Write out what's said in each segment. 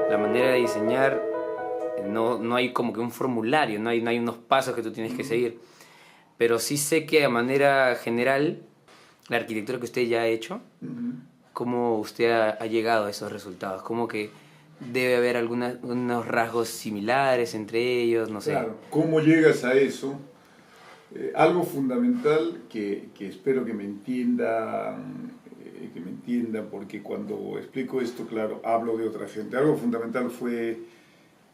la manera de diseñar, no hay como que un formulario, no hay unos pasos que tú tienes que seguir. Pero sí sé que de manera general, la arquitectura que usted ya ha hecho, cómo usted ha llegado a esos resultados, como que debe haber unos rasgos similares entre ellos, no sé. Claro, ¿cómo llegas a eso? Algo fundamental que espero que me entiendan, porque cuando explico esto, claro, hablo de otra gente. Algo fundamental fue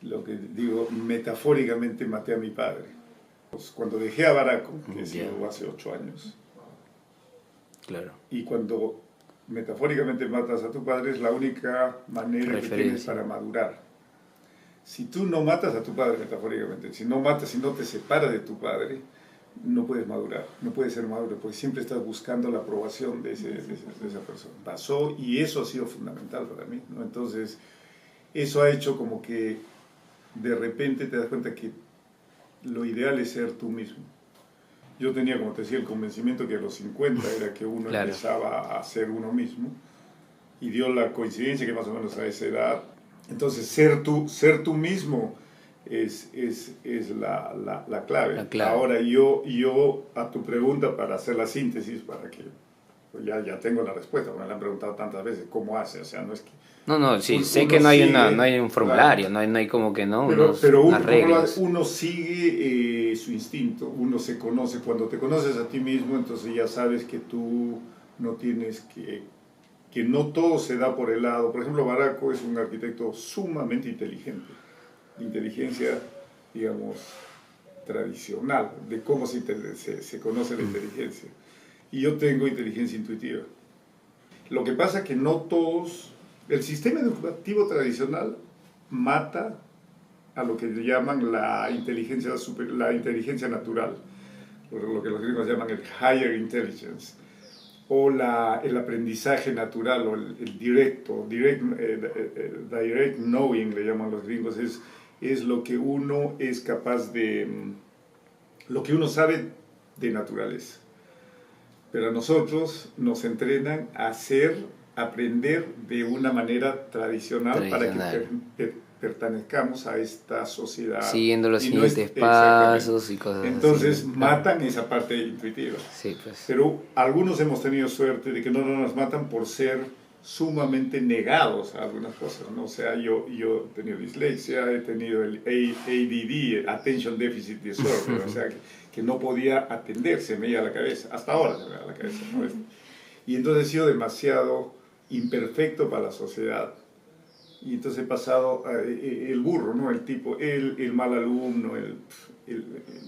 lo que digo, metafóricamente maté a mi padre. Pues cuando dejé a Baraco, que ha sido hace 8 años, claro. y cuando metafóricamente matas a tu padre es la única manera que tienes para madurar. Si tú no matas a tu padre metafóricamente, si no te separas de tu padre, no puedes madurar, no puedes ser maduro, porque siempre estás buscando la aprobación de esa persona. Pasó y eso ha sido fundamental para mí, ¿no? Entonces, eso ha hecho como que de repente te das cuenta que lo ideal es ser tú mismo. Yo tenía, como te decía, el convencimiento que a los 50 era que uno empezaba a ser uno mismo, y dio la coincidencia que más o menos a esa edad. Entonces, ser tú mismo es la clave. Ahora, yo a tu pregunta, para hacer la síntesis, para que pues ya tengo la respuesta, me la han preguntado tantas veces, ¿cómo hace? O sea, no es que... No, sí, sé que no hay un formulario, claro. no hay como que no, pero reglas. Uno sigue su instinto, uno se conoce. Cuando te conoces a ti mismo, entonces ya sabes que tú no tienes que no todo se da por el lado. Por ejemplo, Baraco es un arquitecto sumamente inteligente. Inteligencia, digamos, tradicional, de cómo se conoce la inteligencia. Y yo tengo inteligencia intuitiva. Lo que pasa es que no todos... El sistema educativo tradicional mata a lo que llaman la inteligencia natural, lo que los gringos llaman el higher intelligence, o el aprendizaje natural, o el direct knowing, le llaman los gringos. Es lo que uno es capaz de, lo que uno sabe de naturaleza. Pero a nosotros nos entrenan a aprender de una manera tradicional. Para que pertenezcamos a esta sociedad. Siguiendo los siguientes pasos y cosas Entonces, así. matan esa parte intuitiva. Sí, pues. Pero algunos hemos tenido suerte de que no nos matan por ser sumamente negados a algunas cosas, ¿no? O sea, yo he tenido dislexia, he tenido el ADD, Attention Deficit Disorder, o sea, que no podía atender, se me iba a la cabeza, hasta ahora se me va a la cabeza, ¿no? Y entonces he sido demasiado imperfecto para la sociedad. Y entonces he pasado el burro, ¿no? El tipo, el mal alumno,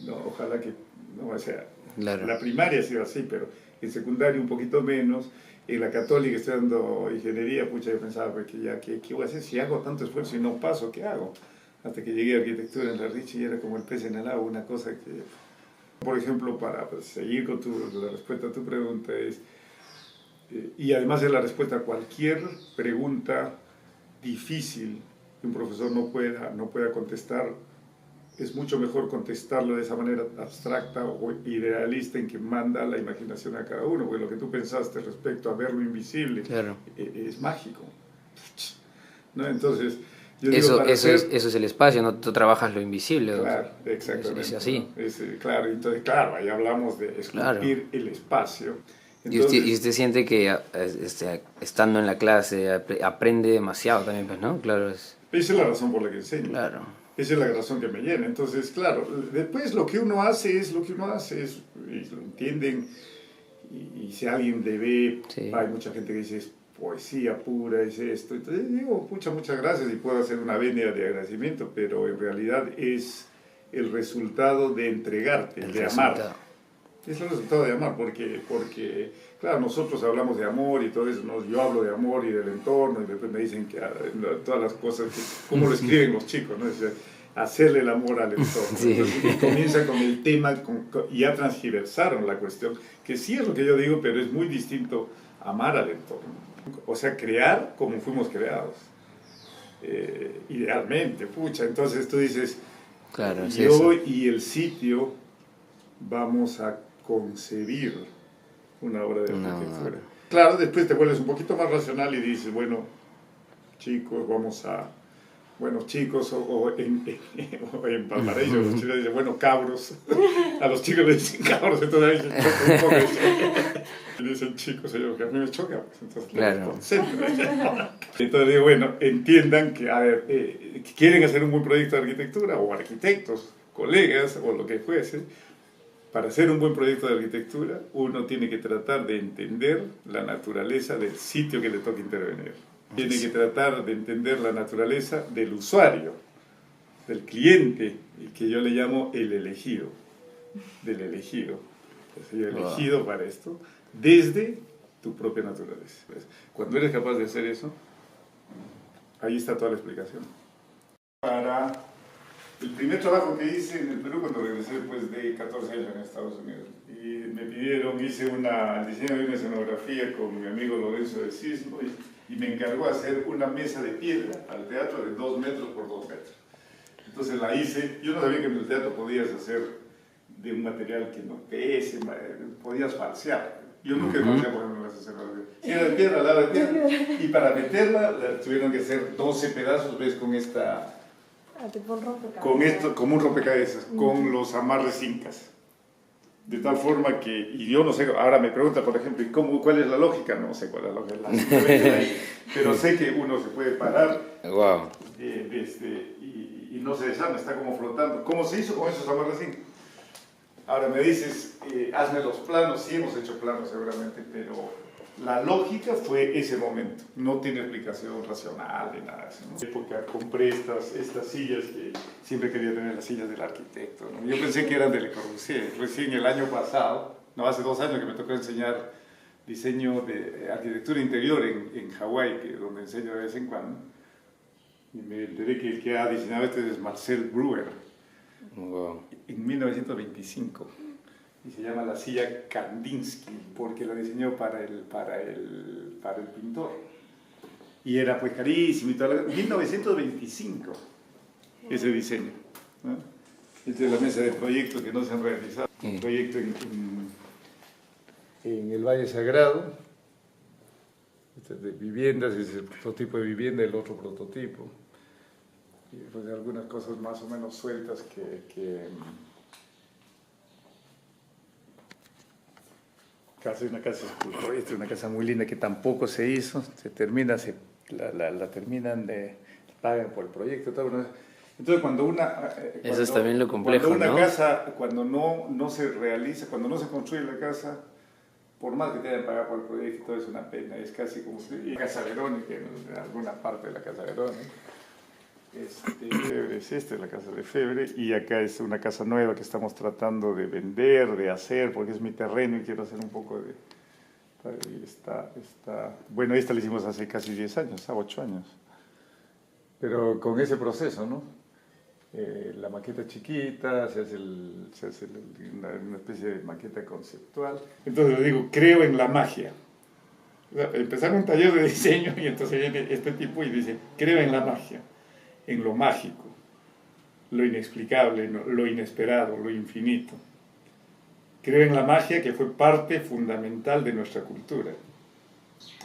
no, ojalá que, no, o sea, claro. La primaria ha sido así, pero en secundaria un poquito menos. En la católica estudiando ingeniería, pucha, yo pensaba, pues, ¿qué voy a hacer? Si hago tanto esfuerzo y no paso, ¿qué hago? Hasta que llegué a arquitectura en la Richie y era como el pez en el agua, una cosa que... Por ejemplo, para seguir con la respuesta a tu pregunta es... y además es la respuesta a cualquier pregunta difícil que un profesor no pueda contestar. Es mucho mejor contestarlo de esa manera abstracta o idealista, en que manda la imaginación a cada uno, porque lo que tú pensaste respecto a ver lo invisible, claro, es mágico, ¿no? Entonces, eso es el espacio, ¿no? Tú trabajas lo invisible. Claro, exactamente. Es así. ¿No? Claro, entonces, claro, ahí hablamos de esculpir el espacio. Entonces, y usted siente que estando en la clase aprende demasiado también, pues, ¿no? Claro. Esa es la razón por la que enseño. Claro. Esa es la razón que me llena. Entonces, claro, después lo que uno hace es lo que uno hace, y lo entienden, y si alguien le ve, sí. Hay mucha gente que dice, es poesía pura, es esto. Entonces digo, muchas gracias, y puedo hacer una venia de agradecimiento, pero en realidad es el resultado de entregarte, amar. Es el resultado de amar, porque claro, nosotros hablamos de amor y todo eso, ¿no? Yo hablo de amor y del entorno, y después me dicen que todas las cosas, como lo escriben los chicos, ¿no? Es hacerle el amor al entorno. Sí. Entonces, comienza con el tema, y ya transgiversaron la cuestión, que sí es lo que yo digo, pero es muy distinto amar al entorno. O sea, crear como fuimos creados. Idealmente, pucha. Entonces tú dices, claro, yo y el sitio vamos a concebir una obra de arquitectura. Claro, después te vuelves un poquito más racional y dices, bueno, chicos, vamos a bueno, chicos, o en Valparaíso, los chicos dicen, bueno, cabros. A los chicos le dicen cabros, entonces ahí se choca un poco. Y le dicen chicos, ellos, que a mí me choca, pues entonces Claro. Entonces digo, bueno, entiendan que, a ver, quieren hacer un buen proyecto de arquitectura, o arquitectos, colegas, o lo que fuese. Para hacer un buen proyecto de arquitectura, uno tiene que tratar de entender la naturaleza del sitio que le toca intervenir. Tiene que tratar de entender la naturaleza del usuario, del cliente, y que yo le llamo el elegido, del elegido. Entonces, yo he elegido para esto desde tu propia naturaleza. Cuando eres capaz de hacer eso, ahí está toda la explicación. Para el primer trabajo que hice en el Perú, cuando regresé después de 14 años en Estados Unidos, y me pidieron, hice el diseño de una escenografía con mi amigo Lorenzo de Cisno, y me encargó hacer una mesa de piedra al teatro de 2 metros por 2 metros. Entonces la hice. Yo no sabía que en el teatro podías hacer de un material que no pese, podías falsear. Yo nunca he falseado, por ejemplo, en las escenografías. Era de piedra, al lado de piedra, y para meterla tuvieron que hacer 12 pedazos, ¿ves? Con esta... Con esto, como un rompecabezas, con los amarres incas. De tal forma que, y yo no sé, ahora me pregunta, por ejemplo, ¿cuál es la lógica? No sé cuál es la lógica, pero sé que uno se puede parar Wow. y no se desarma, está como flotando. ¿Cómo se hizo con esos amarres incas? Ahora me dices, hazme los planos. Sí, hemos hecho planos seguramente, pero la lógica fue ese momento. No tiene explicación racional ni nada de eso, ¿no? En época compré estas sillas que siempre quería tener, las sillas del arquitecto, ¿no? Yo pensé que eran de Le Corbusier. Recién el año pasado, no, hace 2 años que me tocó enseñar diseño de arquitectura interior en Hawái, donde enseño de vez en cuando. Y me enteré que el que ha diseñado este es Marcel Breuer. Wow. En 1925. Y se llama la silla Kandinsky, porque la diseñó para el pintor. Y era pues carísimo y todo. 1925, ese diseño, ¿no? Esta es la mesa de proyectos que no se han realizado. Un proyecto en el Valle Sagrado, este de viviendas, es el prototipo de vivienda, el otro prototipo. Y pues algunas cosas más o menos sueltas una casa escultórica, una casa muy linda que tampoco se hizo, se termina, la terminan pagan por el proyecto, todo. Entonces cuando eso es también lo complejo, cuando una ¿no? casa, cuando no se realiza, cuando no se construye la casa, por más que te hayan pagado por el proyecto, todo es una pena, es casi como si la Casa Verónica, en alguna parte de la Casa Verónica. Esta es la casa de Febre, y acá es una casa nueva que estamos tratando de vender, de hacer, porque es mi terreno y quiero hacer un poco de... Bueno, esta la hicimos hace casi 10 años, 8 años. Pero con ese proceso, ¿no? La maqueta chiquita, se hace una especie de maqueta conceptual. Entonces le digo, creo en la magia. O sea, empezar un taller de diseño y entonces viene este tipo y dice, creo en la magia. En lo mágico, lo inexplicable, lo inesperado, lo infinito. Creo en la magia que fue parte fundamental de nuestra cultura,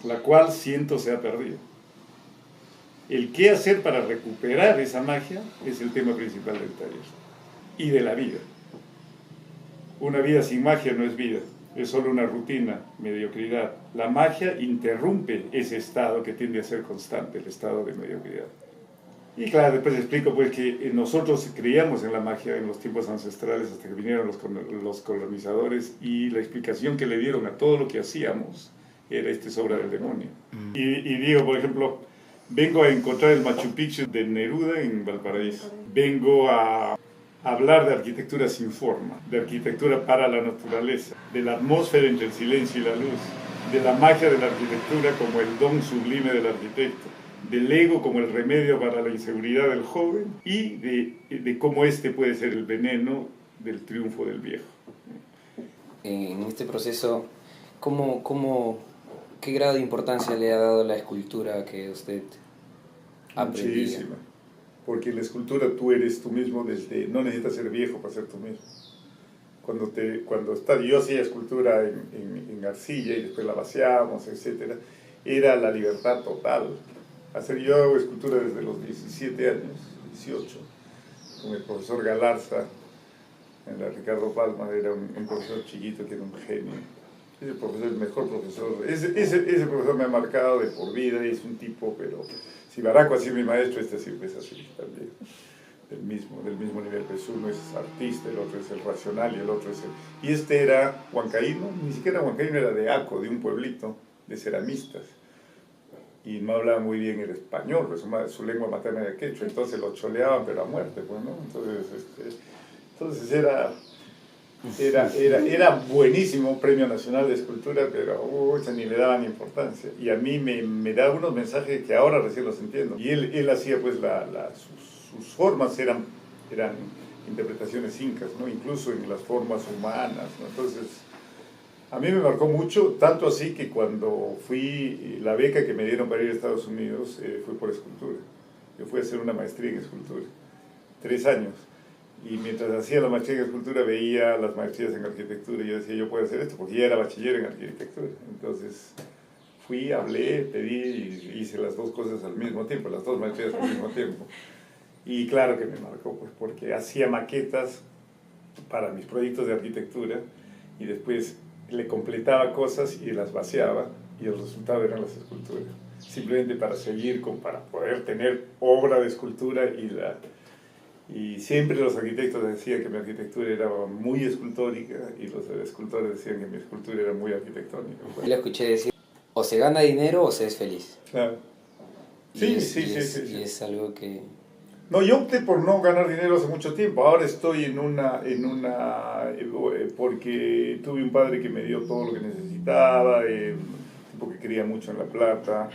la cual siento se ha perdido. El qué hacer para recuperar esa magia es el tema principal del taller y de la vida. Una vida sin magia no es vida, es solo una rutina, mediocridad. La magia interrumpe ese estado que tiende a ser constante, el estado de mediocridad. Y claro, después explico pues que nosotros creíamos en la magia en los tiempos ancestrales hasta que vinieron los colonizadores, y la explicación que le dieron a todo lo que hacíamos era es obra del demonio. Y digo, por ejemplo, vengo a encontrar el Machu Picchu de Neruda en Valparaíso. Vengo a hablar de arquitectura sin forma, de arquitectura para la naturaleza, de la atmósfera entre el silencio y la luz, de la magia de la arquitectura como el don sublime del arquitecto, del ego como el remedio para la inseguridad del joven, y de cómo este puede ser el veneno del triunfo del viejo. En este proceso, ¿qué grado de importancia le ha dado la escultura que usted aprendía? Muchísima, porque en la escultura tú eres tú mismo, no necesitas ser viejo para ser tú mismo. Yo hacía escultura en arcilla y después la vaciábamos, etc. Era la libertad total. Yo hago escultura desde los 17 años, 18, con el profesor Galarza, en la Ricardo Palma, era un profesor chiquito que era un genio. Ese profesor es el mejor profesor. Ese profesor me ha marcado de por vida, es un tipo, pero si Baraco ha sido mi maestro, este siempre es así también. Del mismo nivel, pues uno es artista, el otro es el racional y el otro es el... Y este era huancaíno, ni siquiera huancaíno, era de Aco, de un pueblito de ceramistas. Y no hablaba muy bien el español, pues su lengua materna era quechua, entonces lo choleaban, pero a muerte, pues, ¿no? Entonces era buenísimo, premio nacional de escultura, pero ni le daban importancia. Y a mí me daba unos mensajes que ahora recién los entiendo. Y él hacía, pues, sus formas eran interpretaciones incas, ¿no? Incluso en las formas humanas, ¿no? Entonces, a mí me marcó mucho, tanto así que cuando la beca que me dieron para ir a Estados Unidos fue por escultura. Yo fui a hacer una maestría en escultura, 3 años. Y mientras hacía la maestría en escultura veía las maestrías en arquitectura y yo decía, yo puedo hacer esto, porque ya era bachiller en arquitectura. Entonces fui, hablé, pedí y hice las dos cosas al mismo tiempo, las dos maestrías al mismo tiempo. Y claro que me marcó, pues, porque hacía maquetas para mis proyectos de arquitectura y después le completaba cosas y las vaciaba y el resultado eran las esculturas. Simplemente para seguir, para poder tener obra de escultura y siempre los arquitectos decían que mi arquitectura era muy escultórica y los escultores decían que mi escultura era muy arquitectónica. Yo le escuché decir, o se gana dinero o se es feliz. Claro. Sí. Y es algo que... No, yo opté por no ganar dinero hace mucho tiempo. Ahora estoy porque tuve un padre que me dio todo lo que necesitaba, un tipo que creía mucho en la plata.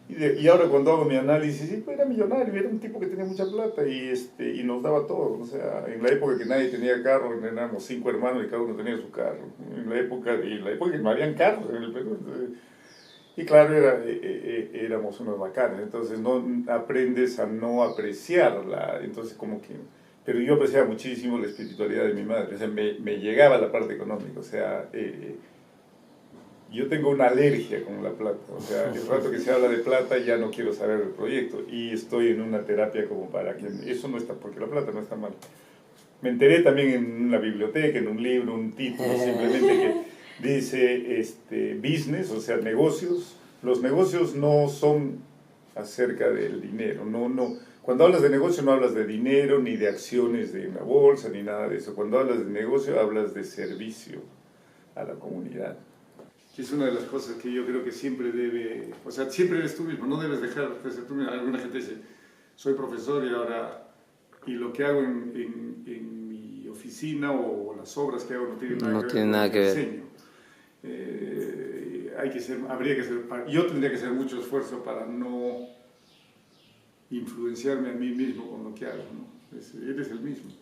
Y ahora cuando hago mi análisis, sí, pues era millonario, era un tipo que tenía mucha plata y nos daba todo. O sea, en la época que nadie tenía carro, éramos 5 hermanos y cada uno tenía su carro. En la época que no habían carros en el Perú. Y claro, éramos unos bacanes, entonces no aprendes a no apreciarla, entonces como que... Pero yo apreciaba muchísimo la espiritualidad de mi madre, o sea, me llegaba la parte económica, o sea, yo tengo una alergia con la plata, o sea, el rato que se habla de plata ya no quiero saber del proyecto, y estoy en una terapia como para que eso no está, porque la plata no está mal. Me enteré también en una biblioteca, en un libro, un título, simplemente que... Dice business, o sea, negocios. Los negocios no son acerca del dinero. Cuando hablas de negocio no hablas de dinero, ni de acciones de una bolsa, ni nada de eso. Cuando hablas de negocio hablas de servicio a la comunidad. Que es una de las cosas que yo creo que siempre o sea, siempre eres tú mismo, no debes dejar de ser tú mismo. Alguna gente dice, soy profesor y lo que hago en mi oficina o las obras que hago no tienen nada que ver con el diseño. Yo tendría que hacer mucho esfuerzo para no influenciarme a mí mismo con lo que hago, ¿no? Eres el mismo.